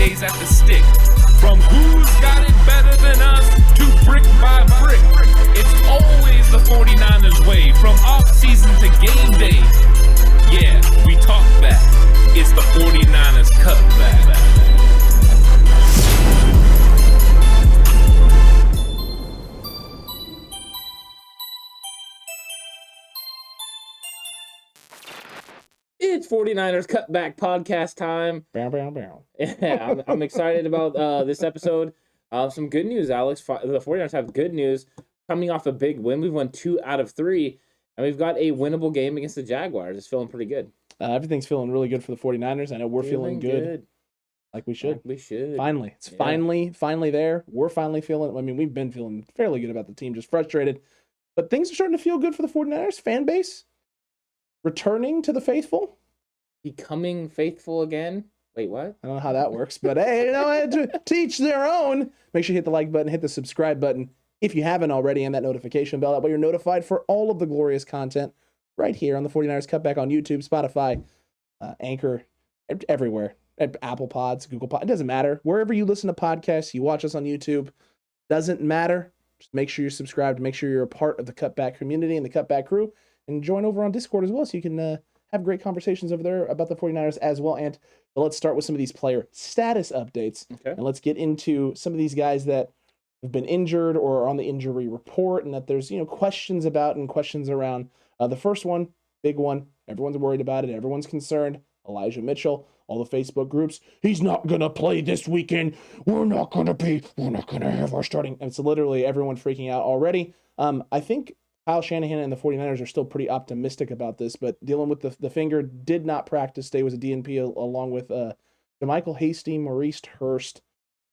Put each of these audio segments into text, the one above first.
days at the stick. From who's got it better than us to brick by brick. It's always the 49ers way, from off-season to game day. Yeah, we talk back. It's the 49ers Cutback. It's 49ers Cutback Podcast time. Bow, bow, bow. Yeah, I'm excited about this episode. Some good news, Alex. The 49ers have good news coming off a big win. We've won 2 out of 3, and we've got a winnable game against the Jaguars. It's feeling pretty good. Everything's feeling really good for the 49ers. I know we're feeling good. Like we should. Finally. It's finally there. We're finally feeling, I mean, we've been feeling fairly good about the team, just frustrated. But things are starting to feel good for the 49ers fan base. Returning to the faithful. Becoming faithful again. Wait, what? I don't know how that works, but hey, you know, to each their own. Make sure you hit the like button, hit the subscribe button if you haven't already, and that notification bell. That way you're notified for all of the glorious content right here on the 49ers Cutback on YouTube, Spotify, Anchor, everywhere. Apple Pods, Google Pods. It doesn't matter. Wherever you listen to podcasts, you watch us on YouTube. Doesn't matter. Just make sure you're subscribed. Make sure you're a part of the Cutback community and the Cutback crew. And join over on Discord as well so you can have great conversations over there about the 49ers as well. And let's start with some of these player status updates. Okay. And let's get into some of these guys that have been injured or are on the injury report and that there's, questions about and questions around. The first one, big one, everyone's worried about it. Everyone's concerned. Elijah Mitchell, all the Facebook groups. He's not going to play this weekend. We're not going to have our starting. And it's literally everyone freaking out already. I think Kyle Shanahan and the 49ers are still pretty optimistic about this, but dealing with the finger, did not practice today, was a DNP along with Jermichael Hasty, Maurice Hurst,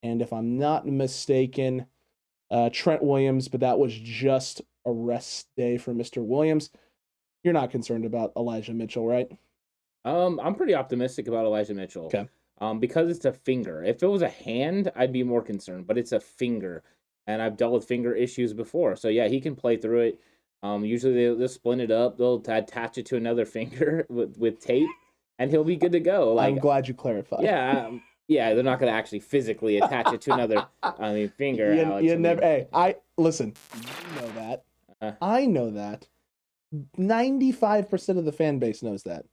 and if I'm not mistaken, Trent Williams, but that was just a rest day for Mr. Williams. You're not concerned about Elijah Mitchell, right? I'm pretty optimistic about Elijah Mitchell. Okay. Because it's a finger. If it was a hand, I'd be more concerned, but it's a finger, and I've dealt with finger issues before. So yeah, he can play through it. Usually they'll split it up. They'll attach it to another finger with tape, and he'll be good to go. I'm glad you clarified. Yeah, they're not going to actually physically attach it to another finger. Listen, you know that. I know that. 95% of the fan base knows that.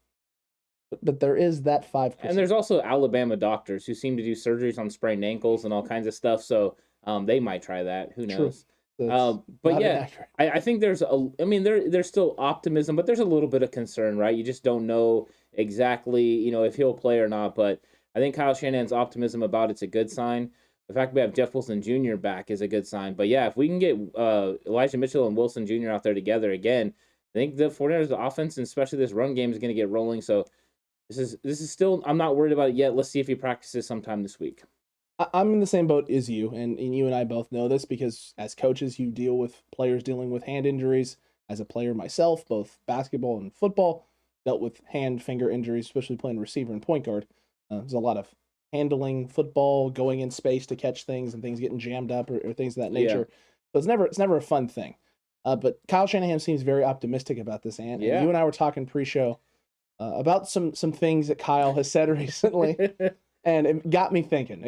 But there is that 5%. And there's also Alabama doctors who seem to do surgeries on sprained ankles and all kinds of stuff, so they might try that. Who knows? True. But yeah, I think there's there's still optimism, but there's a little bit of concern, right? You just don't know exactly, if he'll play or not. But I think Kyle Shanahan's optimism about it's a good sign. The fact we have Jeff Wilson Jr. back is a good sign. But yeah, if we can get Elijah Mitchell and Wilson Jr. out there together again, I think the 49ers offense, and especially this run game, is going to get rolling. So this is still, I'm not worried about it yet. Let's see if he practices sometime this week. I'm in the same boat as you, and you and I both know this because as coaches, you deal with players dealing with hand injuries. As a player myself, both basketball and football, dealt with finger injuries, especially playing receiver and point guard. There's a lot of handling football, going in space to catch things, and things getting jammed up or things of that nature. Yeah. So it's never a fun thing. But Kyle Shanahan seems very optimistic about this, and you and I were talking pre-show about some things that Kyle has said recently. And it got me thinking.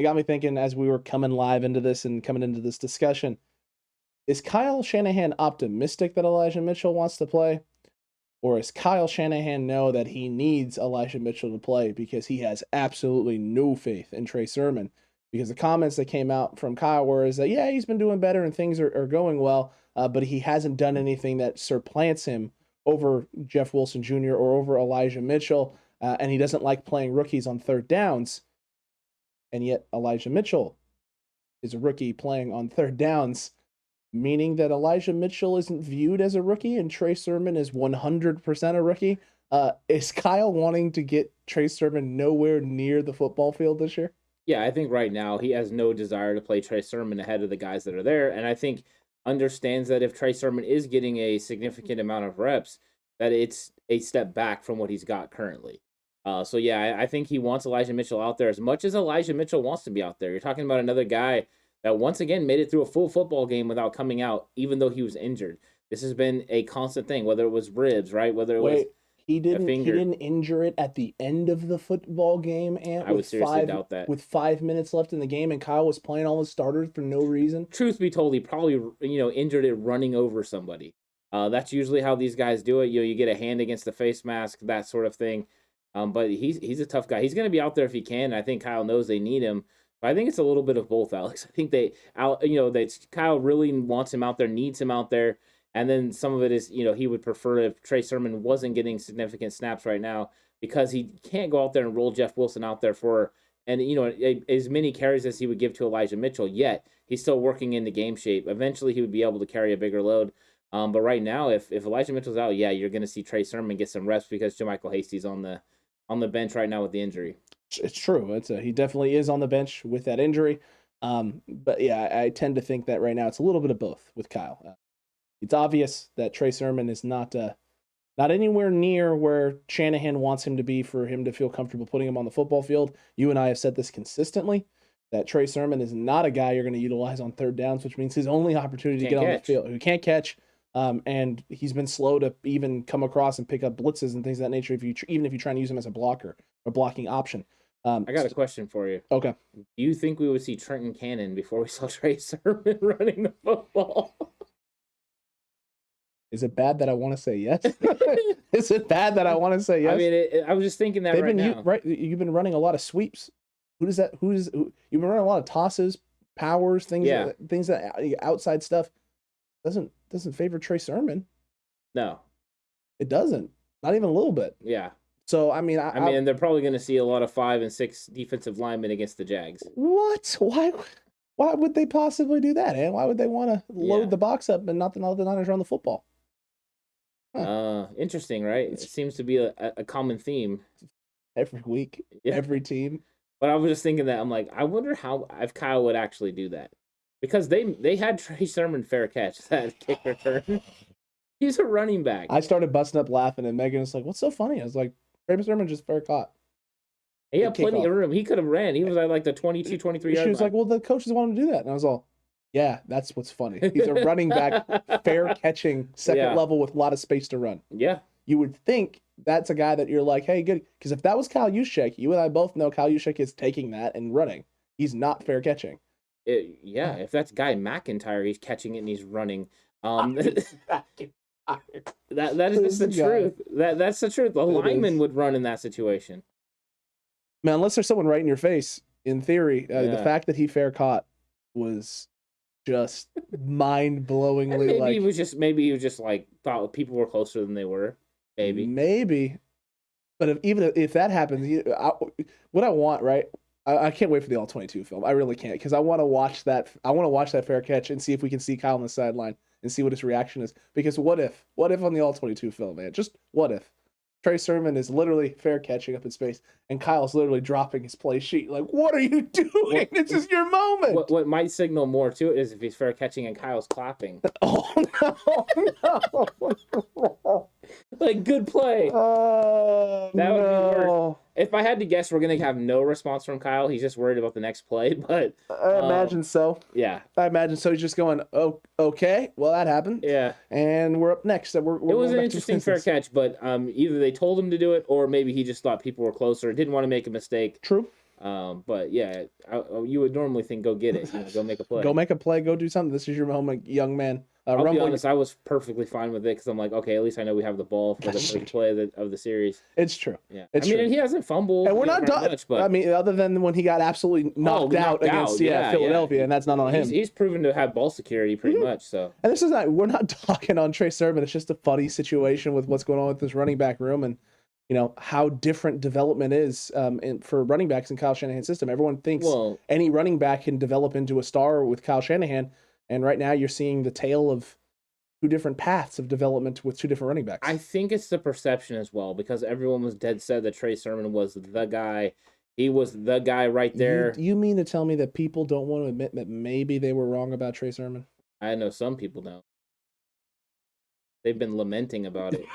As we were coming live into this and coming into this discussion. Is Kyle Shanahan optimistic that Elijah Mitchell wants to play? Or is Kyle Shanahan know that he needs Elijah Mitchell to play because he has absolutely no faith in Trey Sermon? Because the comments that came out from Kyle were that, he's been doing better and things are going well, but he hasn't done anything that supplants him over Jeff Wilson Jr. or over Elijah Mitchell, and he doesn't like playing rookies on third downs. And yet Elijah Mitchell is a rookie playing on third downs, meaning that Elijah Mitchell isn't viewed as a rookie and Trey Sermon is 100% a rookie. Is Kyle wanting to get Trey Sermon nowhere near the football field this year? Yeah, I think right now he has no desire to play Trey Sermon ahead of the guys that are there. And I think understands that if Trey Sermon is getting a significant amount of reps, that it's a step back from what he's got currently. So yeah, I think he wants Elijah Mitchell out there as much as Elijah Mitchell wants to be out there. You're talking about another guy that once again made it through a full football game without coming out, even though he was injured. This has been a constant thing, whether it was ribs, right? Whether it was He didn't injure it at the end of the football game, and I would seriously doubt that. With 5 minutes left in the game, and Kyle was playing all his starters for no reason. Truth be told, he probably injured it running over somebody. That's usually how these guys do it. You get a hand against the face mask, that sort of thing. But he's a tough guy. He's going to be out there if he can. I think Kyle knows they need him. But I think it's a little bit of both, Alex. I think Kyle really wants him out there, needs him out there. And then some of it is, he would prefer if Trey Sermon wasn't getting significant snaps right now because he can't go out there and roll Jeff Wilson out there as many carries as he would give to Elijah Mitchell. Yet he's still working into game shape. Eventually he would be able to carry a bigger load. But right now, if Elijah Mitchell's out, you're going to see Trey Sermon get some reps because JaMychal Hasty's on the bench right now with the injury. It's true. He definitely is on the bench with that injury. But yeah, I tend to think that right now it's a little bit of both with Kyle. It's obvious that Trey Sermon is not anywhere near where Shanahan wants him to be for him to feel comfortable putting him on the football field. You and I have said this consistently, that Trey Sermon is not a guy you're going to utilize on third downs, which means his only opportunity to get on the field, who can't catch, and he's been slow to even come across and pick up blitzes and things of that nature. Even if you try and use him as a blocker or blocking option. I got a question for you. Okay. Do you think we would see Trenton Cannon before we saw Trey Sermon running the football? Is it bad that I want to say yes? Is it bad that I want to say yes? I mean, I was just thinking that now. You've been running a lot of sweeps. You've been running a lot of tosses, powers, things that outside stuff doesn't favor Trey Sermon. No, it doesn't. Not even a little bit. Yeah. So I mean, they're probably going to see a lot of 5 and 6 defensive linemen against the Jags. What? Why would they possibly do that? And why would they want to load the box up and not the Niners run the football? Interesting, right? It seems to be a common theme every week, every team. But I was just thinking that I'm like, I wonder if Kyle would actually do that, because they had Trey Sermon fair catch that kick return. He's a running back. I started busting up laughing, and Megan was like, "What's so funny?" I was like, "Trey Sermon just fair caught." He had plenty of room. He could have ran. He was at like the 22, 23 yard line. She was like, "Well, the coaches want him to do that," and I was all, "Yeah, that's what's funny. He's a running back, fair catching, second level with a lot of space to run." Yeah. You would think that's a guy that you're like, "Hey, good," because if that was Kyle Juszczyk, you and I both know Kyle Juszczyk is taking that and running. He's not fair catching. If that's Guy McIntyre, he's catching it and he's running. That is just the truth. That's the truth. The lineman would run in that situation. Man, unless there's someone right in your face, in theory, the fact that he fair caught was just mind-blowingly. Maybe he was just like thought people were closer than they were. Maybe. But if that happens, what I want, right? I can't wait for the All-22 film. I really can't, because I want to watch that. I want to watch that fair catch and see if we can see Kyle on the sideline and see what his reaction is. Because what if on the All-22 film, man? Just what if Trey Sermon is literally fair catching up in space, and Kyle's literally dropping his play sheet. Like, what are you doing? This is your moment. What might signal more to it is if he's fair catching and Kyle's clapping. Oh no! Like, good play. Oh, that would be worse. If I had to guess, we're gonna have no response from Kyle. He's just worried about the next play. But I imagine so. Yeah, I imagine so. He's just going, "Oh, okay. Well, that happened." Yeah, and we're up next. So it was an interesting fair catch, but either they told him to do it, or maybe he just thought people were closer, didn't want to make a mistake. True. But yeah, you would normally think, go get it, go make a play. Go make a play, go do something. This is your moment, young man. I'll be honest, I was perfectly fine with it, because I'm like, okay, at least I know we have the ball for the first play of the series. It's true. Yeah, and he hasn't fumbled. And we're not done. Much, but... I mean, other than when he got absolutely knocked out against Philadelphia, and that's not on him. He's proven to have ball security pretty much. So, and this is we're not talking on Trey Sermon. It's just a funny situation with what's going on with this running back room, and how different development is for running backs in Kyle Shanahan's system. Everyone thinks any running back can develop into a star with Kyle Shanahan, and right now you're seeing the tale of two different paths of development with two different running backs. I think it's the perception as well, because everyone was dead set that Trey Sermon was the guy. He was the guy right there. You mean to tell me that people don't want to admit that maybe they were wrong about Trey Sermon? I know some people don't. They've been lamenting about it.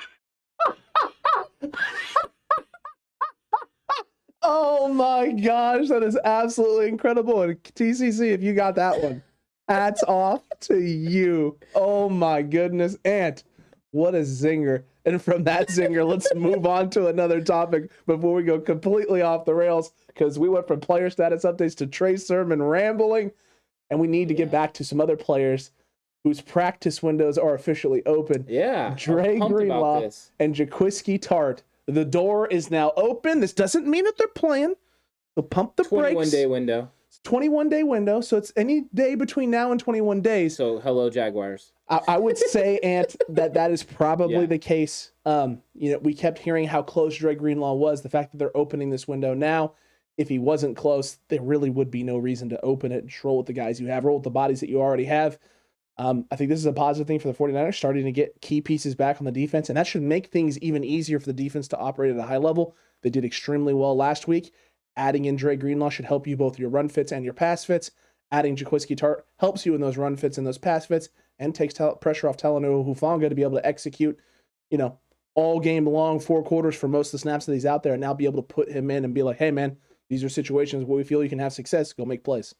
Oh my gosh, that is absolutely incredible. And TCC, if you got that one, hats off to you. Oh my goodness. Ant, what a zinger. And from that zinger, let's move on to another topic before we go completely off the rails, because we went from player status updates to Trey Sermon rambling, and we need to get back to some other players whose practice windows are officially open. Yeah. Dre Greenlaw and Jaquiski Tartt. The door is now open. This doesn't mean that they're playing. They'll pump the brakes. 21-day window. 21-day window, so it's any day between now and 21 days. So, hello, Jaguars. I would say, Ant, that is probably the case. We kept hearing how close Dre Greenlaw was. The fact that they're opening this window now, if he wasn't close, there really would be no reason to open it. Just roll with the guys you have, roll with the bodies that you already have. I think this is a positive thing for the 49ers, starting to get key pieces back on the defense, and that should make things even easier for the defense to operate at a high level. They did extremely well last week. Adding in Dre Greenlaw should help you both your run fits and your pass fits. Adding Jaquiski Tartt helps you in those run fits and those pass fits and takes pressure off Talanoa Hufanga to be able to execute, all game long, 4 quarters for most of the snaps that he's out there, and now be able to put him in and be like, hey, man, these are situations where we feel you can have success. Go make plays.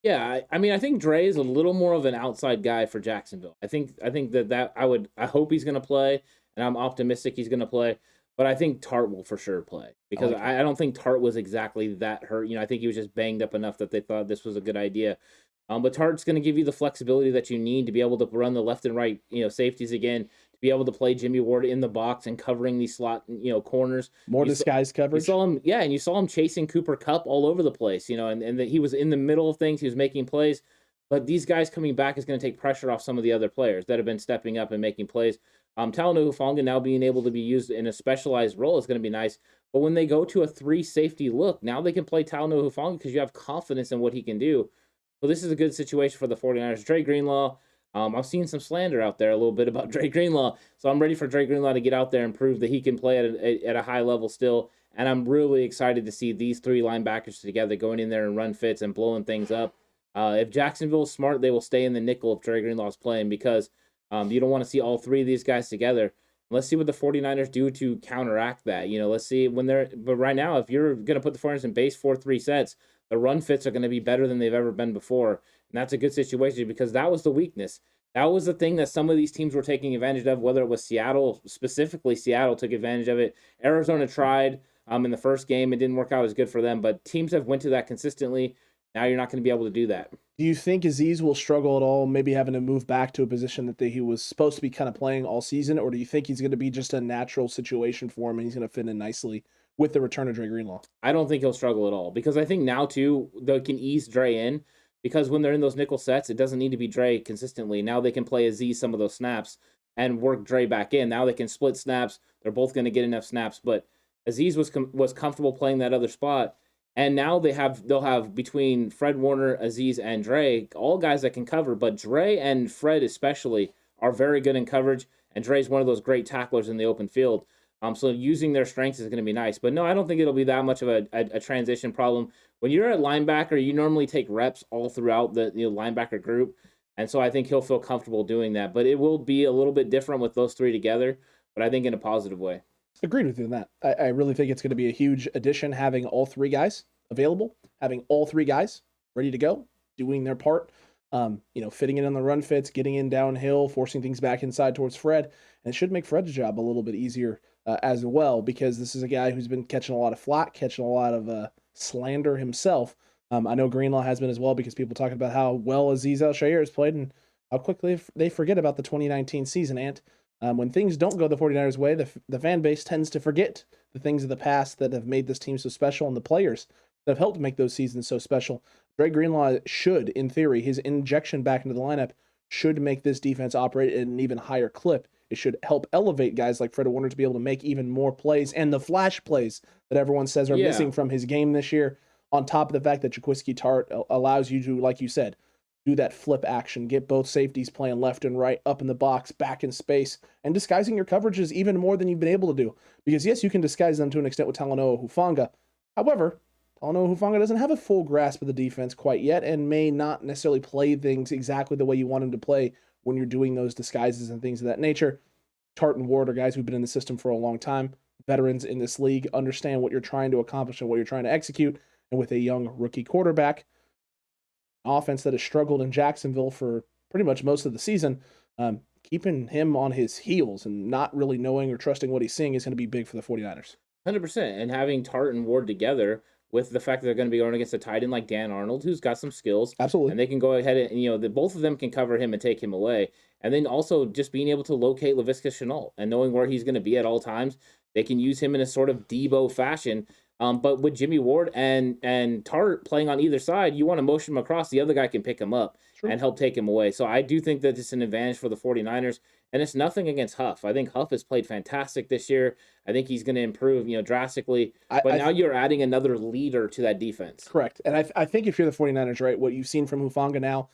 Yeah, I think Dre is a little more of an outside guy for Jacksonville. I think that I hope he's going to play, and I'm optimistic he's going to play. But I think Tartt will for sure play, because I don't think Tartt was exactly that hurt. I think he was just banged up enough that they thought this was a good idea. But Tartt's going to give you the flexibility that you need to be able to run the left and right, safeties again, to be able to play Jimmy Ward in the box and covering these slot, corners. More disguised coverage. You saw him, and you saw him chasing Cooper Kupp all over the place, and that he was in the middle of things. He was making plays. But these guys coming back is going to take pressure off some of the other players that have been stepping up and making plays. Talanoa Hufanga now being able to be used in a specialized role is going to be nice. But when they go to a 3 safety look, now they can play Talanoa Hufanga because you have confidence in what he can do. So this is a good situation for the 49ers. Dre Greenlaw, I've seen some slander out there a little bit about Dre Greenlaw. So I'm ready for Dre Greenlaw to get out there and prove that he can play at a high level still. And I'm really excited to see these 3 linebackers together going in there and run fits and blowing things up. If Jacksonville is smart, they will stay in the nickel if Dre Greenlaw is playing, because you don't want to see all 3 of these guys together. Let's see what the 49ers do to counteract that. Let's see but right now, if you're going to put the 49ers in base 4-3 sets, the run fits are going to be better than they've ever been before. And that's a good situation, because that was the weakness. That was the thing that some of these teams were taking advantage of, whether it was Seattle, specifically Seattle took advantage of it. Arizona tried in the first game. It didn't work out as good for them, but teams have went to that consistently. Now you're not going to be able to do that. Do you think Azeez will struggle at all, maybe having to move back to a position that he was supposed to be kind of playing all season, or do you think he's going to be just a natural situation for him and he's going to fit in nicely with the return of Dre Greenlaw? I don't think he'll struggle at all, because I think now, too, they can ease Dre in, because when they're in those nickel sets, it doesn't need to be Dre consistently. Now they can play Azeez some of those snaps and work Dre back in. Now they can split snaps. They're both going to get enough snaps, but Azeez was comfortable playing that other spot. And now they'll have between Fred Warner, Azeez, and Dre, all guys that can cover. But Dre and Fred especially are very good in coverage, and Dre's one of those great tacklers in the open field. So using their strengths is going to be nice. But no, I don't think it'll be that much of a transition problem. When you're at linebacker, you normally take reps all throughout the linebacker group. And so I think he'll feel comfortable doing that. But it will be a little bit different with those 3 together, but I think in a positive way. Agreed with you on that. I really think it's going to be a huge addition having all 3 guys available, having all 3 guys ready to go, doing their part, fitting in on the run fits, getting in downhill, forcing things back inside towards Fred. And it should make Fred's job a little bit easier as well, because this is a guy who's been catching a lot of flack, catching a lot of slander himself. I know Greenlaw has been as well, because people talking about how well Azeez Al-Shaair has played and how quickly they forget about the 2019 season, Ant. When things don't go the 49ers' way, the fan base tends to forget the things of the past that have made this team so special and the players that have helped make those seasons so special. Dre Greenlaw should, in theory, his injection back into the lineup should make this defense operate at an even higher clip. It should help elevate guys like Fred Warner to be able to make even more plays, and the flash plays that everyone says are missing from his game this year, on top of the fact that Jaquiski Tartt allows you to, like you said, do that flip action, get both safeties playing left and right, up in the box, back in space, and disguising your coverages even more than you've been able to do. Because yes, you can disguise them to an extent with Talanoa Hufanga. However, Talanoa Hufanga doesn't have a full grasp of the defense quite yet, and may not necessarily play things exactly the way you want him to play when you're doing those disguises and things of that nature. Tartt and Ward are guys who've been in the system for a long time, veterans in this league, understand what you're trying to accomplish and what you're trying to execute, and with a young rookie quarterback, offense that has struggled in Jacksonville for pretty much most of the season, keeping him on his heels and not really knowing or trusting what he's seeing is going to be big for the 49ers. 100%. And having Tartt and Ward together with the fact that they're going to be going against a tight end like Dan Arnold, who's got some skills. Absolutely. And they can go ahead and, both of them can cover him and take him away. And then also just being able to locate Laviska Shenault and knowing where he's going to be at all times. They can use him in a sort of Debo fashion. But with Jimmy Ward and Tartt playing on either side, you want to motion him across. The other guy can pick him up and help take him away. So I do think that it's an advantage for the 49ers. And it's nothing against Huff. I think Huff has played fantastic this year. I think he's going to improve, drastically. But now you're adding another leader to that defense. Correct. And I think if you're the 49ers, right, what you've seen from Hufanga now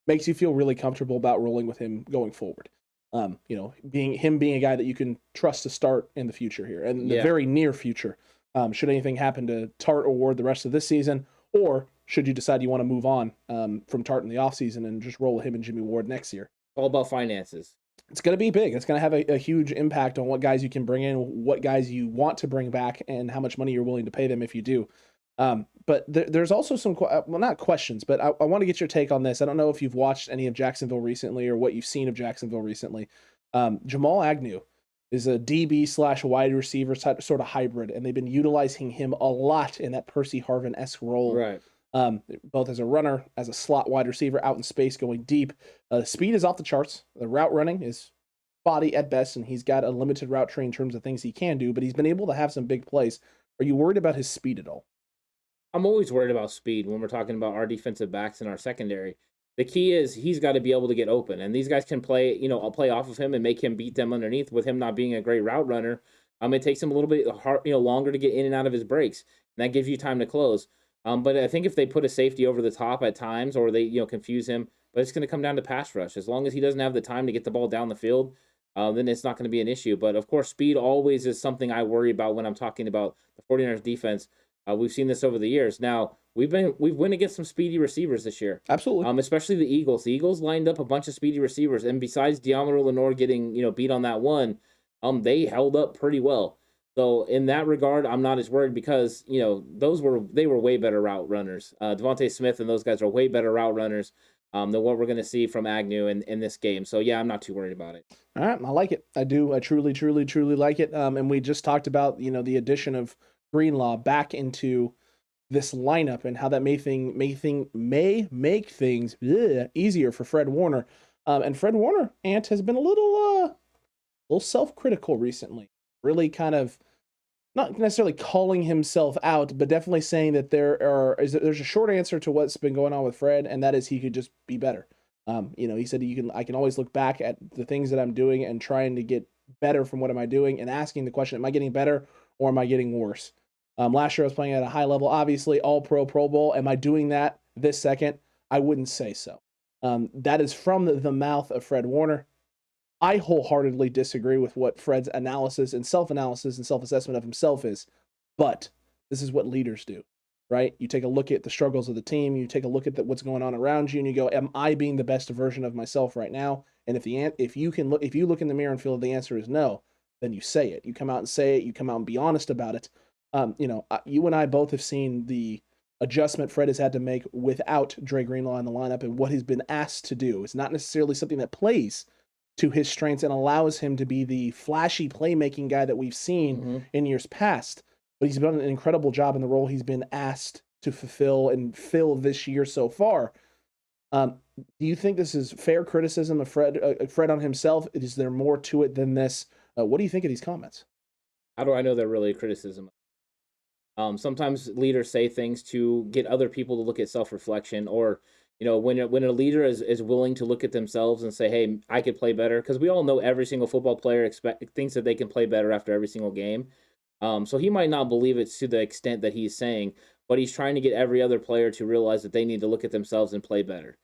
makes you feel really comfortable about rolling with him going forward. Being a guy that you can trust to start in the future here and the very near future. Should anything happen to Tartt or Ward the rest of this season, or should you decide you want to move on from Tartt in the offseason and just roll him and Jimmy Ward next year? All about finances. It's going to be big. It's going to have a huge impact on what guys you can bring in, what guys you want to bring back, and how much money you're willing to pay them if you do. But there's also some, not questions, but I want to get your take on this. I don't know if you've watched any of Jacksonville recently or what you've seen of Jacksonville recently. Jamal Agnew is a DB / wide receiver sort of hybrid, and they've been utilizing him a lot in that Percy Harvin-esque role. Right. Both as a runner, as a slot wide receiver, out in space, going deep. Speed is off the charts. The route running is spotty at best, and he's got a limited route tree in terms of things he can do, but he's been able to have some big plays. Are you worried about his speed at all? I'm always worried about speed when we're talking about our defensive backs and our secondary. The key is he's got to be able to get open, and these guys can play, play off of him and make him beat them underneath. With him not being a great route runner, it takes him a little bit longer to get in and out of his breaks, and that gives you time to close. But I think if they put a safety over the top at times, or they confuse him, but it's going to come down to pass rush. As long as he doesn't have the time to get the ball down the field, then it's not going to be an issue. But of course, speed always is something I worry about when I'm talking about the 49ers defense. We've seen this over the years. Now we've went against some speedy receivers this year. Absolutely. Especially the Eagles. The Eagles lined up a bunch of speedy receivers, and besides Deommodore Lenoir getting beat on that one, they held up pretty well. So in that regard, I'm not as worried because, they were way better route runners. Devontae Smith and those guys are way better route runners than what we're going to see from Agnew in this game. So, yeah, I'm not too worried about it. All right, I like it. I do. I truly, truly, truly like it. And we just talked about, the addition of Greenlaw back into this lineup and how that may make things easier for Fred Warner. And Fred Warner, Ant, has been a little self-critical recently. Really kind of not necessarily calling himself out, but definitely saying that there's a short answer to what's been going on with Fred, and that is he could just be better. He said I can always look back at the things that I'm doing and trying to get better from what am I doing and asking the question, am I getting better or am I getting worse? Last year I was playing at a high level, obviously all Pro Bowl. Am I doing that this second? I wouldn't say so. That is from the mouth of Fred Warner. I wholeheartedly disagree with what Fred's analysis and self-analysis and self-assessment of himself is, but this is what leaders do, right? You take a look at the struggles of the team, you take a look at what's going on around you, and you go, am I being the best version of myself right now? And if you look in the mirror and feel the answer is no, then you say it. You come out and say it. You come out and be honest about it. You and I both have seen the adjustment Fred has had to make without Dre Greenlaw in the lineup and what he's been asked to do. It's not necessarily something that plays to his strengths and allows him to be the flashy playmaking guy that we've seen in years past. But he's done an incredible job in the role he's been asked to fulfill and fill this year so far. Do you think this is fair criticism of Fred on himself? Is there more to it than this? What do you think of these comments? How do I know they're really criticism? Sometimes leaders say things to get other people to look at self-reflection, or when a leader is willing to look at themselves and say, hey, I could play better, because we all know every single football player thinks that they can play better after every single game. So he might not believe it to the extent that he's saying, but he's trying to get every other player to realize that they need to look at themselves and play better.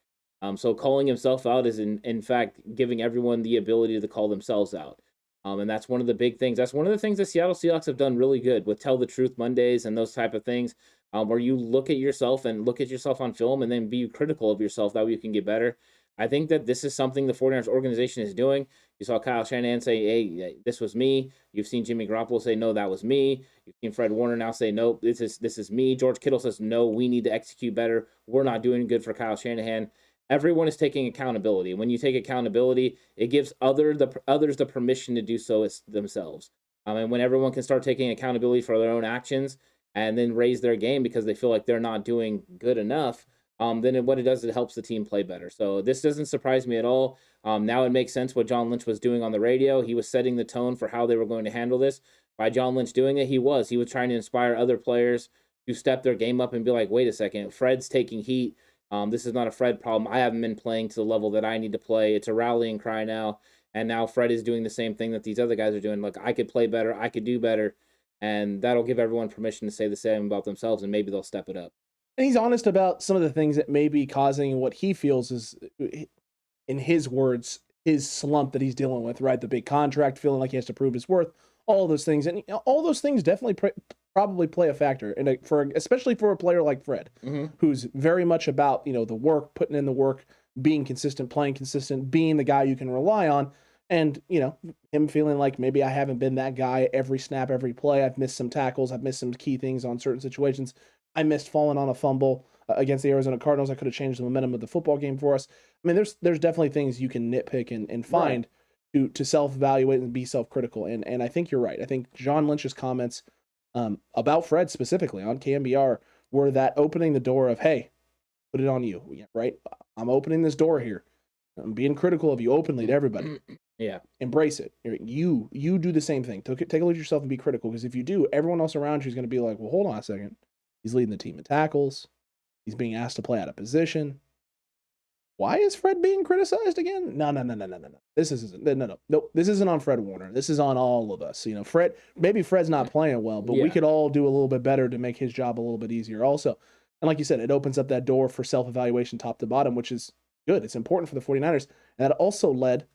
So calling himself out is in fact giving everyone the ability to call themselves out. And that's one of the big things. That's one of the things the Seattle Seahawks have done really good with Tell the Truth Mondays and those type of things, where you look at yourself on film and then be critical of yourself. That way you can get better. I think that this is something the 49ers organization is doing. You saw Kyle Shanahan say, hey, this was me. You've seen Jimmy Garoppolo say, no, that was me. You've seen Fred Warner now say, no, this is me. George Kittle says, no, we need to execute better. We're not doing good for Kyle Shanahan. everyone is taking accountability. When you take accountability, it gives others the permission to do so themselves. And when everyone can start taking accountability for their own actions and then raise their game because they feel like they're not doing good enough, then what it does, it helps the team play better. So this doesn't surprise me at all. Now it makes sense what John Lynch was doing on the radio. He was setting the tone for how they were going to handle this. By John Lynch doing it, he was trying to inspire other players to step their game up and be like, wait a second, Fred's taking heat. This is not a Fred problem. I haven't been playing to the level that I need to play. It's a rallying cry now. And now Fred is doing the same thing that these other guys are doing. Like, I could play better. I could do better. And that'll give everyone permission to say the same about themselves, and maybe they'll step it up. And he's honest about some of the things that may be causing what he feels is, in his words, his slump that he's dealing with, right? The big contract, feeling like he has to prove his worth, all those things. And all those things definitely probably play a factor, and especially for a player like Fred, who's very much about, the work, putting in the work, being consistent, playing consistent, being the guy you can rely on. And, him feeling like maybe I haven't been that guy every snap, every play. I've missed some tackles. I've missed some key things on certain situations. I missed falling on a fumble against the Arizona Cardinals. I could have changed the momentum of the football game for us. I mean, there's definitely things you can nitpick and find to self-evaluate and be self-critical. And I think you're right. I think John Lynch's comments about Fred specifically on KMBR were that opening the door of, hey, put it on you, right? I'm opening this door here. I'm being critical of you openly to everybody. Yeah. Embrace it. You do the same thing. Take a look at yourself and be critical, because if you do, everyone else around you is going to be like, well, hold on a second. He's leading the team in tackles. He's being asked to play out of position. Why is Fred being criticized again? No. This isn't. No. This isn't on Fred Warner. This is on all of us. Maybe Fred's not playing well, but we could all do a little bit better to make his job a little bit easier also. And like you said, it opens up that door for self-evaluation top to bottom, which is good. It's important for the 49ers. And that also led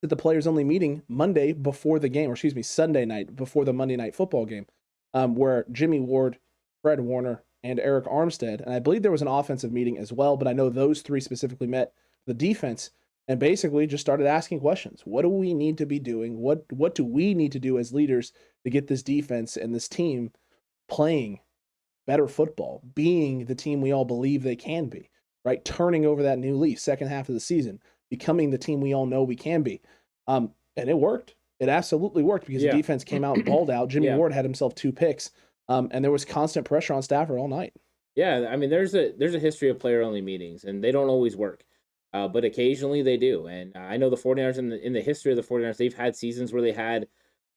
to the players-only meeting Sunday night before the Monday Night Football game, where Jimmy Ward, Fred Warner, and Eric Armstead, and I believe there was an offensive meeting as well, but I know those three specifically met the defense and basically just started asking questions. What do we need to be doing? What do we need to do as leaders to get this defense and this team playing better football, being the team we all believe they can be, right? Turning over that new leaf, second half of the season, becoming the team we all know we can be. And it worked. It absolutely worked, because the defense came out and balled out. Jimmy Ward had himself 2 picks. And there was constant pressure on Stafford all night. Yeah, I mean, there's a history of player-only meetings, and they don't always work. But occasionally they do. And I know the 49ers, in the history of the 49ers, they've had seasons where they had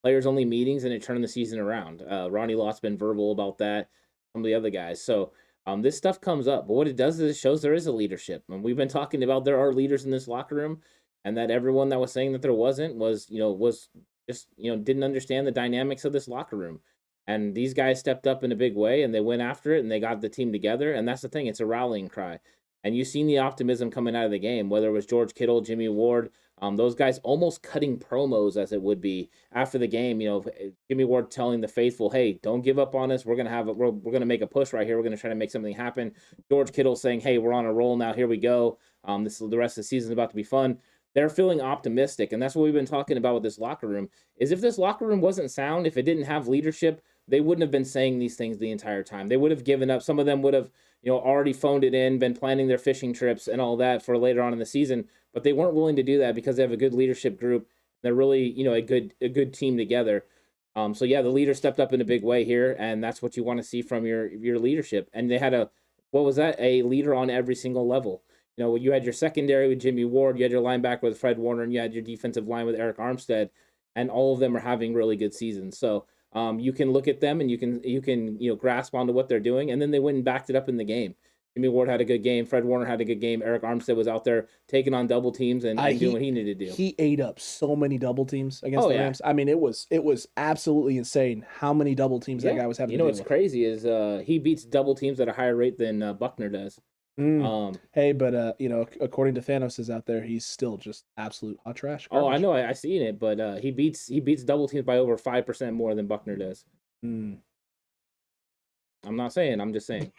players-only meetings, and it turned the season around. Ronnie Lott's been verbal about that, some of the other guys. So this stuff comes up. But what it does is it shows there is a leadership. And we've been talking about there are leaders in this locker room, and that everyone that was saying that there wasn't was just didn't understand the dynamics of this locker room. And these guys stepped up in a big way, and they went after it, and they got the team together. And that's the thing. It's a rallying cry. And you've seen the optimism coming out of the game, whether it was George Kittle, Jimmy Ward, those guys almost cutting promos, as it would be, after the game. Jimmy Ward telling the faithful, hey, don't give up on us. We're going to make a push right here. We're going to try to make something happen. George Kittle saying, hey, we're on a roll now. Here we go. The rest of the season is about to be fun. They're feeling optimistic. And that's what we've been talking about with this locker room, is if this locker room wasn't sound, if it didn't have leadership, they wouldn't have been saying these things the entire time. They would have given up. Some of them would have, already phoned it in, been planning their fishing trips and all that for later on in the season. But they weren't willing to do that because they have a good leadership group. They're really, a good team together. So the leader stepped up in a big way here, and that's what you want to see from your leadership. And they had a leader on every single level. You had your secondary with Jimmy Ward, you had your linebacker with Fred Warner, and you had your defensive line with Eric Armstead, and all of them are having really good seasons. So you can look at them and you can grasp onto what they're doing, and then they went and backed it up in the game. Jimmy Ward had a good game. Fred Warner had a good game. Eric Armstead was out there taking on double teams and doing what he needed to do. He ate up so many double teams against the Rams. I mean, it was absolutely insane how many double teams that guy was having to deal with. What's crazy is he beats double teams at a higher rate than Buckner does. Hey, but according to Thanos is out there, he's still just absolute hot trash. Garbage. Oh, I know, I seen it, but he beats double teams by over 5% more than Buckner does. I'm not saying. I'm just saying.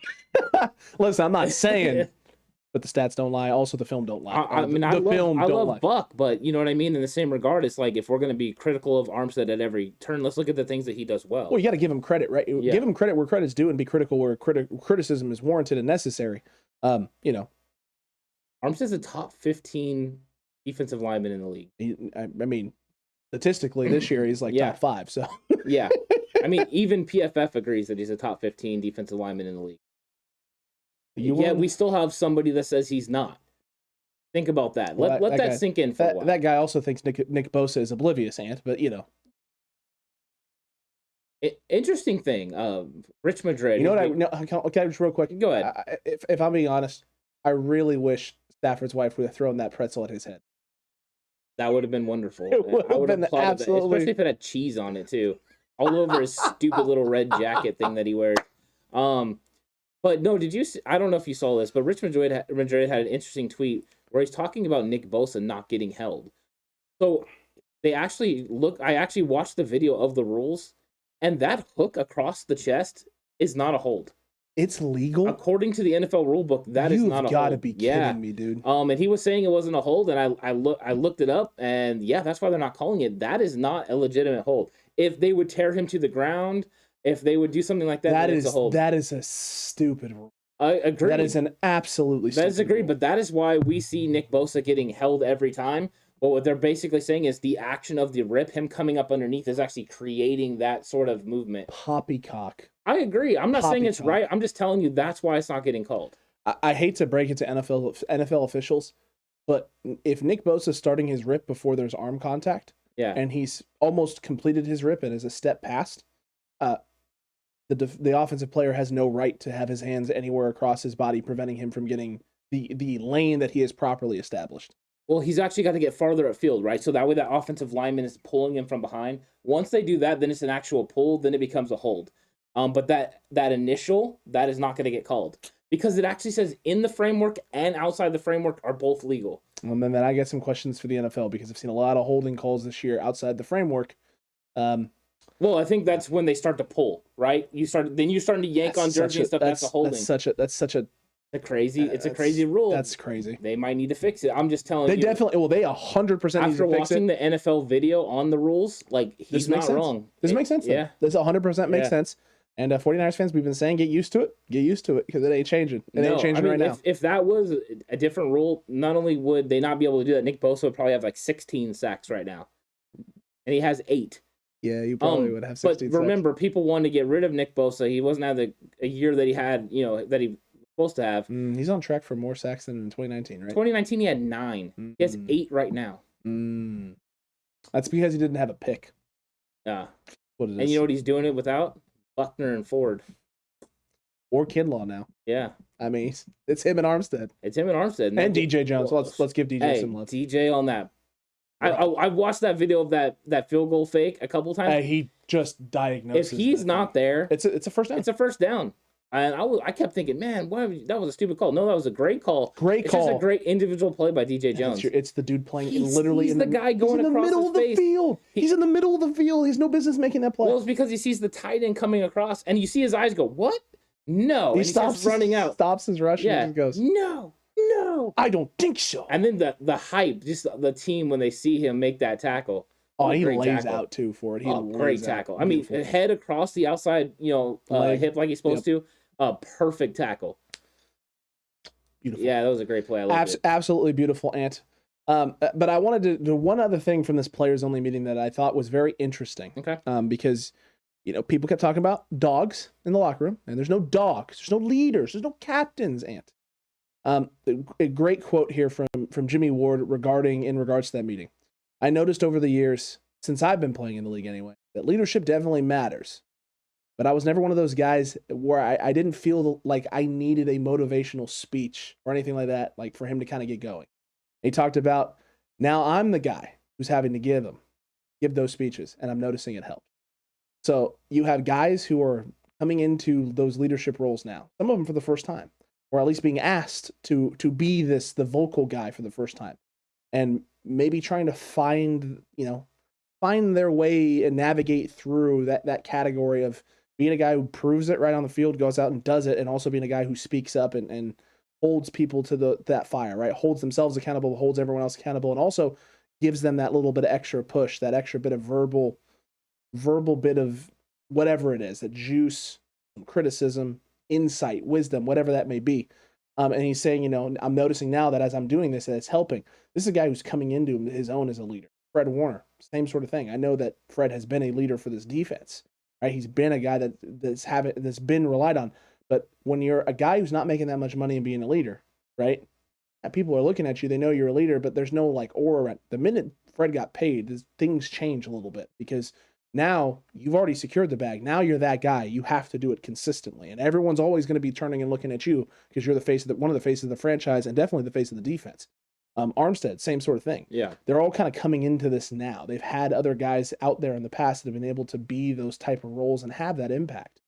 Listen, I'm not saying, but the stats don't lie. Also, the film don't lie. I love Buck, but you know what I mean. In the same regard, it's like if we're going to be critical of Armstead at every turn, let's look at the things that he does well. Well, you got to give him credit, right? Yeah. Give him credit where credit's due, and be critical where criticism is warranted and necessary. Armstead's a top 15 defensive lineman in the league. I mean, statistically, this year he's like top 5. So yeah, I mean, even PFF agrees that he's a top 15 defensive lineman in the league. Yet we still have somebody that says he's not. Think about that. Let that guy sink in for a while. That guy also thinks Nick Bosa is oblivious, Ant, but Interesting thing, Rich Madrid. You know what? Okay, just real quick. Go ahead. If I'm being honest, I really wish Stafford's wife would have thrown that pretzel at his head. That would have been wonderful. It would have been absolutely, especially if it had cheese on it too, all over his stupid little red jacket thing that he wears. But no, did you? I don't know if you saw this, but Rich Madrid had an interesting tweet where he's talking about Nick Bosa not getting held. So they actually I actually watched the video of the rules, and that hook across the chest is not a hold. It's legal? According to the NFL rulebook, that is not a hold. You've got to be kidding me, dude. And he was saying it wasn't a hold, and I looked it up, and yeah, that's why they're not calling it. That is not a legitimate hold. If they would tear him to the ground, if they would do something like that, it's a hold. That is a stupid rule. I agree. That is an absolutely stupid rule. That is agreed, but that is why we see Nick Bosa getting held every time. But what they're basically saying is the action of the rip, him coming up underneath, is actually creating that sort of movement. Poppycock. I agree. I'm not saying it's right. I'm just telling you that's why it's not getting called. I hate to break it to NFL officials, but if Nick Bosa is starting his rip before there's arm contact, and he's almost completed his rip and is a step past, the offensive player has no right to have his hands anywhere across his body, preventing him from getting the lane that he has properly established. Well, he's actually got to get farther upfield, right? So that way that offensive lineman is pulling him from behind. Once they do that, then it's an actual pull, then it becomes a hold. But that initial, that is not going to get called. Because it actually says in the framework and outside the framework are both legal. And then I get some questions for the NFL because I've seen a lot of holding calls this year outside the framework. Well, I think that's when they start to pull, right? You're starting to yank on jersey and stuff. That's a holding. That's such a crazy. It's a crazy rule. That's crazy. They might need to fix it. I'm just telling you. They definitely. Well, they 100% need to fix it. After watching the NFL video on the rules, like he's not wrong. This makes sense. Yeah, this 100% makes sense. And 49ers fans, we've been saying, get used to it because it ain't changing. It ain't changing right now. If that was a different rule, not only would they not be able to do that, Nick Bosa would probably have like 16 sacks right now, and he has 8. Yeah, you probably would have 16 But remember, people wanted to get rid of Nick Bosa. He wasn't having a year that he had, that he was supposed to have. He's on track for more sacks than in 2019, right? 2019, he had 9. He has 8 right now. That's because he didn't have a pick. Yeah. What it is. And you know what he's doing it without? Buckner and Ford. Or Kinlaw now. Yeah. I mean, it's him and Armstead. And DJ Jones. Let's give DJ some love. DJ on that. I watched that video of that field goal fake a couple times. He just diagnosed. If he's not there, it's a first down. It's a first down. And I kept thinking, man, that was a stupid call. No, that was a great call. It's just a great individual play by DJ Jones. It's the dude playing he's in the guy going across middle of the field. He's in the middle of the field. He's no business making that play. Well, it's because he sees the tight end coming across, and you see his eyes go, "What? No!" He stops running out, stops his rush, and goes, "No, I don't think so." And then the hype, just the team when they see him make that tackle. Oh, he lays out too for it. Great tackle. I mean, head across the outside, hip like he's supposed to. A perfect tackle. Beautiful. Yeah, that was a great play. I loved it. Absolutely beautiful, Ant. But I wanted to do one other thing from this players only meeting that I thought was very interesting. Okay. Because people kept talking about dogs in the locker room, and there's no dogs, there's no leaders, there's no captains, Ant. A great quote here from Jimmy Ward in regards to that meeting. I noticed over the years, since I've been playing in the league anyway, that leadership definitely matters. But I was never one of those guys where I didn't feel like I needed a motivational speech or anything like that, like for him to kind of get going. He talked about, now I'm the guy who's having to give those speeches, and I'm noticing it helps. So you have guys who are coming into those leadership roles now, some of them for the first time, or at least being asked to be the vocal guy for the first time, and maybe trying to find their way and navigate through that category of being a guy who proves it right on the field, goes out and does it, and also being a guy who speaks up and holds people to that fire, right? Holds themselves accountable, holds everyone else accountable, and also gives them that little bit of extra push, that extra bit of verbal bit of whatever it is, that juice, criticism, insight, wisdom, whatever that may be. And he's saying, I'm noticing now that as I'm doing this, that it's helping. This is a guy who's coming into his own as a leader. Fred Warner, same sort of thing. I know that Fred has been a leader for this defense, right? He's been a guy that's been relied on. But when you're a guy who's not making that much money and being a leader, right? People are looking at you, they know you're a leader, but there's no like aura. The minute Fred got paid, things change a little bit because now you've already secured the bag. Now you're that guy. You have to do it consistently. And everyone's always going to be turning and looking at you because you're one of the faces of the franchise and definitely the face of the defense. Armstead, same sort of thing. Yeah. They're all kind of coming into this now. They've had other guys out there in the past that have been able to be those type of roles and have that impact.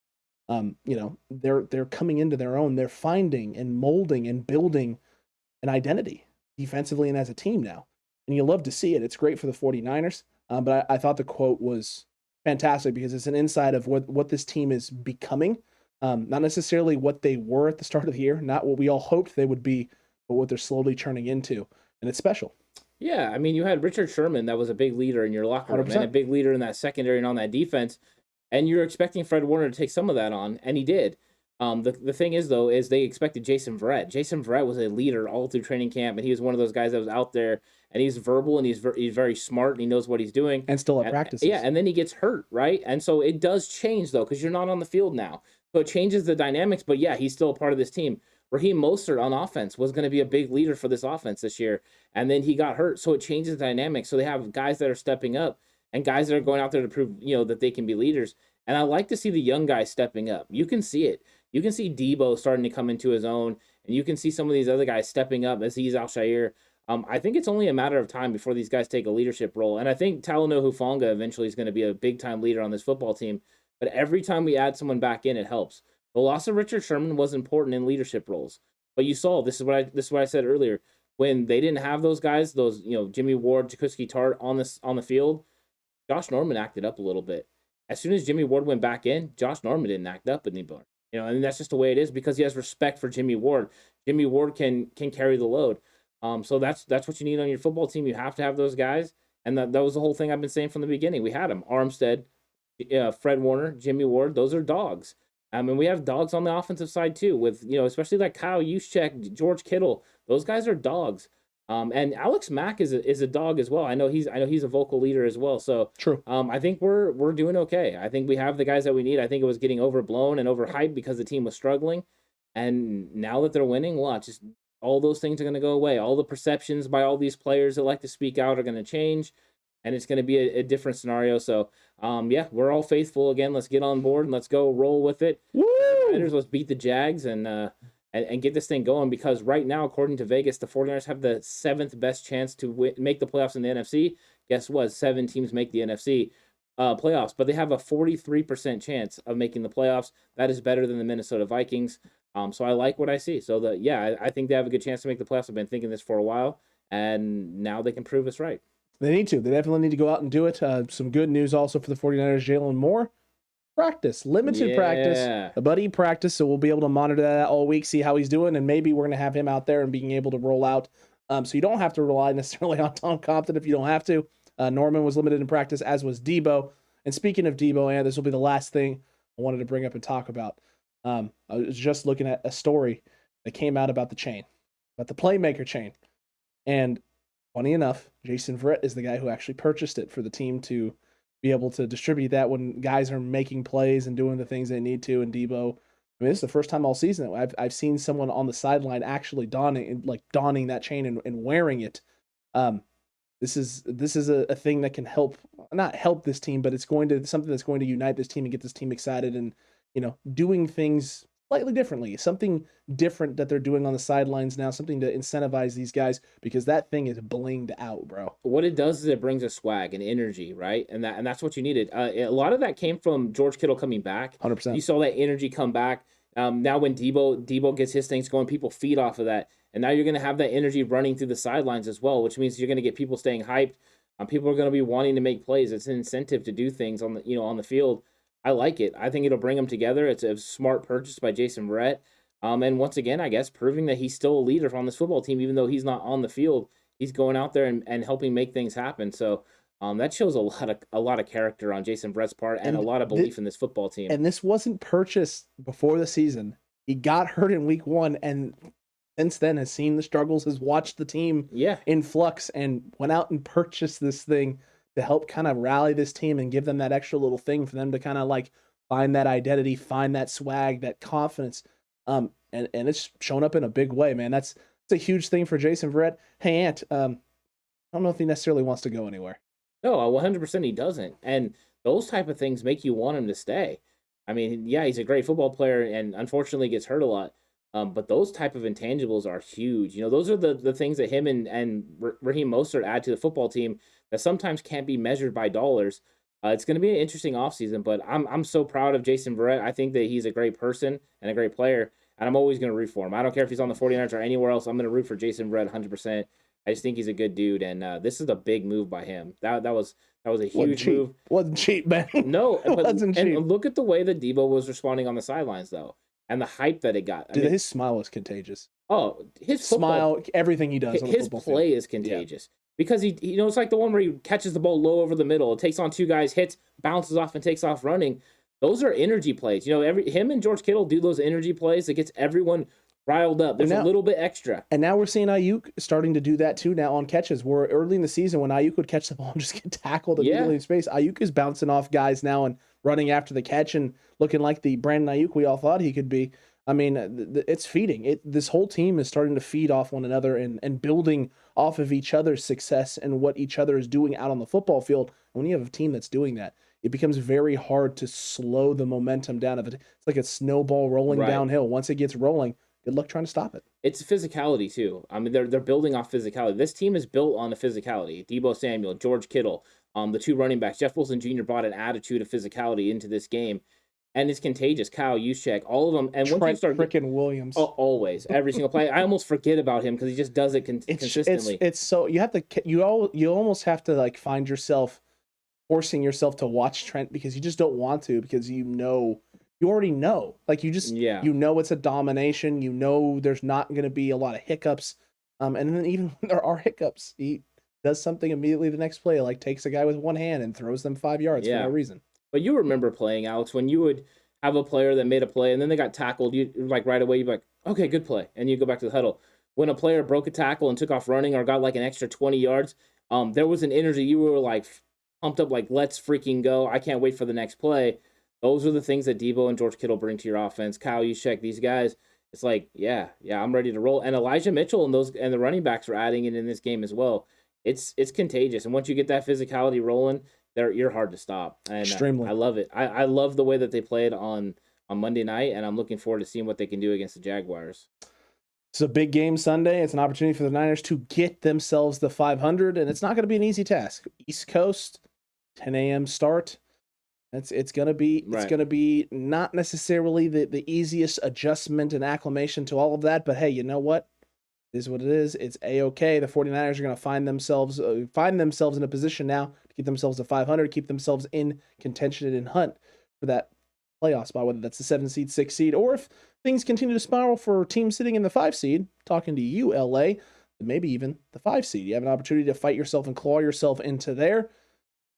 They're coming into their own. They're finding and molding and building an identity defensively and as a team now. And you love to see it. It's great for the 49ers. But I thought the quote was fantastic because it's an insight of what this team is becoming. Not necessarily what they were at the start of the year, not what we all hoped they would be, but what they're slowly turning into. And it's special. Yeah, I mean, you had Richard Sherman that was a big leader in your locker room 100%. and a big leader in that secondary and on that defense. And you're expecting Fred Warner to take some of that on, and he did. The thing is, though, is they expected Jason Verrett. Jason Verrett was a leader all through training camp, and he was one of those guys that was out there, and he's verbal, and he's very smart, and he knows what he's doing. And still at practices. Yeah, and then he gets hurt, right? And so it does change, though, because you're not on the field now. So it changes the dynamics, but yeah, he's still a part of this team. Raheem Mostert on offense was going to be a big leader for this offense this year, and then he got hurt, so it changes the dynamics. So they have guys that are stepping up and guys that are going out there to prove, that they can be leaders. And I like to see the young guys stepping up. You can see it. You can see Debo starting to come into his own, and you can see some of these other guys stepping up, Azeez Al-Shaair. I think it's only a matter of time before these guys take a leadership role. And I think Talanoa Hufanga eventually is going to be a big-time leader on this football team. But every time we add someone back in, it helps. The loss of Richard Sherman was important in leadership roles. But you saw, this is what I said earlier, when they didn't have those guys, Jimmy Ward, Jaquiski Tartt on the field, Josh Norman acted up a little bit. As soon as Jimmy Ward went back in, Josh Norman didn't act up anymore. And that's just the way it is because he has respect for Jimmy Ward. Jimmy Ward can carry the load. So that's what you need on your football team. You have to have those guys. And that was the whole thing I've been saying from the beginning. We had them. Armstead, Fred Warner, Jimmy Ward. Those are dogs. And we have dogs on the offensive side too with, especially like Kyle Juszczyk, George Kittle. Those guys are dogs. And Alex Mack is a dog as well. I know he's a vocal leader as well. So true. I think we're doing okay. I think we have the guys that we need. I think it was getting overblown and overhyped because the team was struggling. And now that they're winning, watch, just all those things are going to go away. All the perceptions by all these players that like to speak out are going to change, and it's going to be a different scenario. So, we're all faithful again. Let's get on board and let's go roll with it. Woo! Let's beat the Jags and get this thing going because right now, according to Vegas, the 49ers have the 7th best chance to make the playoffs in the NFC. Guess what? 7 teams make the NFC playoffs, but they have a 43% chance of making the playoffs. That is better than the Minnesota Vikings. So I like what I see. So I think they have a good chance to make the playoffs. I've been thinking this for a while, and now they can prove us right. They need to. They definitely need to go out and do it. Some good news also for the 49ers. Jaylon Moore, limited practice, a buddy practice, so we'll be able to monitor that all week, see how he's doing, and maybe we're going to have him out there and being able to roll out. So you don't have to rely necessarily on Tom Compton if you don't have to. Norman was limited in practice, as was Debo. And speaking of Debo, this will be the last thing I wanted to bring up and talk about. I was just looking at a story that came out about the chain, about the Playmaker chain. And funny enough, Jason Verrett is the guy who actually purchased it for the team to be able to distribute that when guys are making plays and doing the things they need to. And Debo, this is the first time all season that I've seen someone on the sideline actually donning that chain and wearing it. This is a thing that can not help this team, but it's something that's going to unite this team and get this team excited and, doing things slightly differently, something different that they're doing on the sidelines now, something to incentivize these guys because that thing is blinged out, bro. What it does is it brings a swag and energy, right? And that's what you needed. A lot of that came from George Kittle coming back. 100%. You saw that energy come back. Now when Debo gets his things going, people feed off of that. And now you're going to have that energy running through the sidelines as well, which means you're going to get people staying hyped. People are going to be wanting to make plays. It's an incentive to do things on the field. I like it. I think it'll bring them together. It's a smart purchase by Jason Verrett. And once again, I guess, proving that he's still a leader on this football team, even though he's not on the field. He's going out there and helping make things happen. So that shows a lot of character on Jason Verrett's part and a lot of belief in this football team. And this wasn't purchased before the season. He got hurt in week 1, and since then has seen the struggles, has watched the team in flux, and went out and purchased this thing to help kind of rally this team and give them that extra little thing for them to kind of like find that identity, find that swag, that confidence. And it's shown up in a big way, man. It's a huge thing for Jason Verrett. Hey, Ant, I don't know if he necessarily wants to go anywhere. No, 100% he doesn't. And those type of things make you want him to stay. I mean, yeah, he's a great football player and unfortunately gets hurt a lot. But those type of intangibles are huge. You know, those are the things that him and Raheem Mostert add to the football team that sometimes can't be measured by dollars. It's going to be an interesting offseason, but I'm so proud of Jason Verrett. I think that he's a great person and a great player, and I'm always going to root for him. I don't care if he's on the 49ers or anywhere else. I'm going to root for Jason Verrett 100%. I just think he's a good dude, and this is a big move by him. That was a huge move. Wasn't cheap, man. No, but, wasn't cheap. And look at the way that Debo was responding on the sidelines, though, and the hype that it got. Dude, his smile was contagious. Oh, his smile, everything he does. His play is contagious. Yeah. Because he, you know, it's like the one where he catches the ball low over the middle, takes on two guys, hits, bounces off, and takes off running. Those are energy plays. You know, him and George Kittle do those energy plays that gets everyone riled up. There's a little bit extra. And now we're seeing Ayuk starting to do that too now on catches. Where early in the season when Ayuk would catch the ball and just get tackled immediately in space, Ayuk is bouncing off guys now and running after the catch and looking like the Brandon Ayuk we all thought he could be. I mean, it's feeding. This whole team is starting to feed off one another and building off of each other's success and what each other is doing out on the football field. And when you have a team that's doing that, it becomes very hard to slow the momentum down of it. It's like a snowball rolling downhill. Once it gets rolling, good luck trying to stop it. It's physicality too. I mean, they're building off physicality. This team is built on the physicality. Deebo Samuel, George Kittle, the two running backs. Jeff Wilson Jr. brought an attitude of physicality into this game. And it's contagious. Kyle Juszczyk, all of them. And once you start freaking Williams, always every single play. I almost forget about him because he just does it consistently. It's so you have to you almost have to like find yourself forcing yourself to watch Trent because you just don't want to because you already know like you know it's a domination. You know there's not going to be a lot of hiccups. And then even when there are hiccups, he does something immediately the next play, like takes a guy with one hand and throws them 5 yards for no reason. But you remember playing, Alex, when you would have a player that made a play and then they got tackled, you like right away, you'd be like, okay, good play. And you go back to the huddle. When a player broke a tackle and took off running or got like an extra 20 yards, there was an energy. You were like pumped up, like, let's freaking go. I can't wait for the next play. Those are the things that Deebo and George Kittle bring to your offense. Kyle Juszczyk, these guys, it's like, yeah, I'm ready to roll. And Elijah Mitchell and the running backs are adding it in this game as well. It's contagious. And once you get that physicality rolling, you're hard to stop. And extremely. I love it. I love the way that they played on Monday night, and I'm looking forward to seeing what they can do against the Jaguars. It's a big game Sunday. It's an opportunity for the Niners to get themselves the 500, and it's not going to be an easy task. East Coast, 10 a.m. start. It's going to be not necessarily the easiest adjustment and acclimation to all of that, but hey, you know what? It is what it is. It's A-okay. The 49ers are going to find themselves in a position now to keep themselves to 500, keep themselves in contention and hunt for that playoff spot, whether that's the 7 seed, 6 seed, or if things continue to spiral for teams sitting in the 5 seed, talking to you, LA, maybe even the 5 seed. You have an opportunity to fight yourself and claw yourself into there.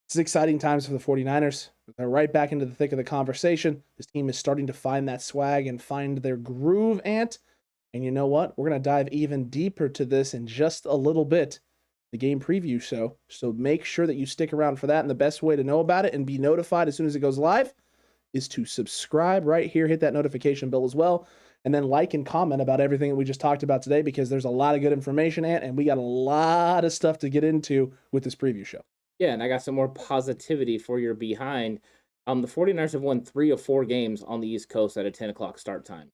It's exciting times for the 49ers. They're right back into the thick of the conversation. This team is starting to find that swag and find their groove, Ant. And you know what? We're going to dive even deeper to this in just a little bit, the game preview show. So make sure that you stick around for that. And the best way to know about it and be notified as soon as it goes live is to subscribe right here. Hit that notification bell as well. And then like and comment about everything that we just talked about today because there's a lot of good information, Ant, and we got a lot of stuff to get into with this preview show. Yeah, and I got some more positivity for your behind. The 49ers have won 3 of 4 games on the East Coast at a 10 o'clock start time.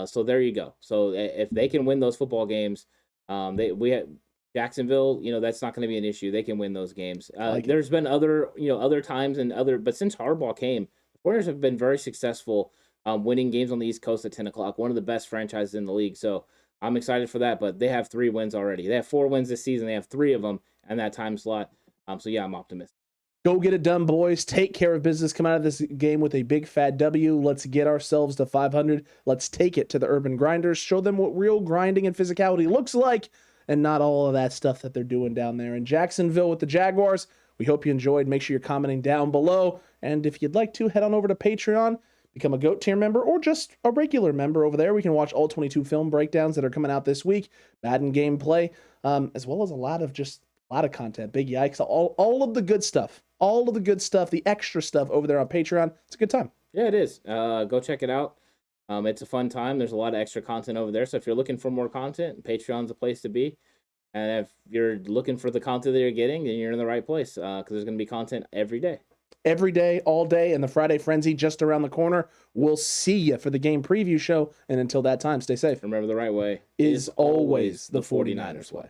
So there you go. So if they can win those football games, we had Jacksonville, that's not going to be an issue. They can win those games. There's been other times but since Harbaugh came, the 49ers have been very successful winning games on the East Coast at 10 o'clock, one of the best franchises in the league. So I'm excited for that, but they have 3 wins already. They have 4 wins this season. They have 3 of them in that time slot. So yeah, I'm optimistic. Go get it done, boys. Take care of business. Come out of this game with a big fat W. Let's get ourselves to 500. Let's take it to the Urban Grinders. Show them what real grinding and physicality looks like and not all of that stuff that they're doing down there in Jacksonville with the Jaguars. We hope you enjoyed. Make sure you're commenting down below. And if you'd like to, head on over to Patreon. become a GOAT tier member or just a regular member over there. We can watch all 22 film breakdowns that are coming out this week, Madden gameplay, as well as a lot of content. Big yikes, all of the good stuff, the extra stuff over there on Patreon. It's a good time. Yeah, it is. Go check it out. It's a fun time. There's a lot of extra content over there. So if you're looking for more content, Patreon's a place to be. And if you're looking for the content that you're getting, then you're in the right place because there's going to be content every day. Every day, all day, and the Friday Frenzy just around the corner. We'll see you for the game preview show. And until that time, stay safe. Remember, the right way is always the 49ers way.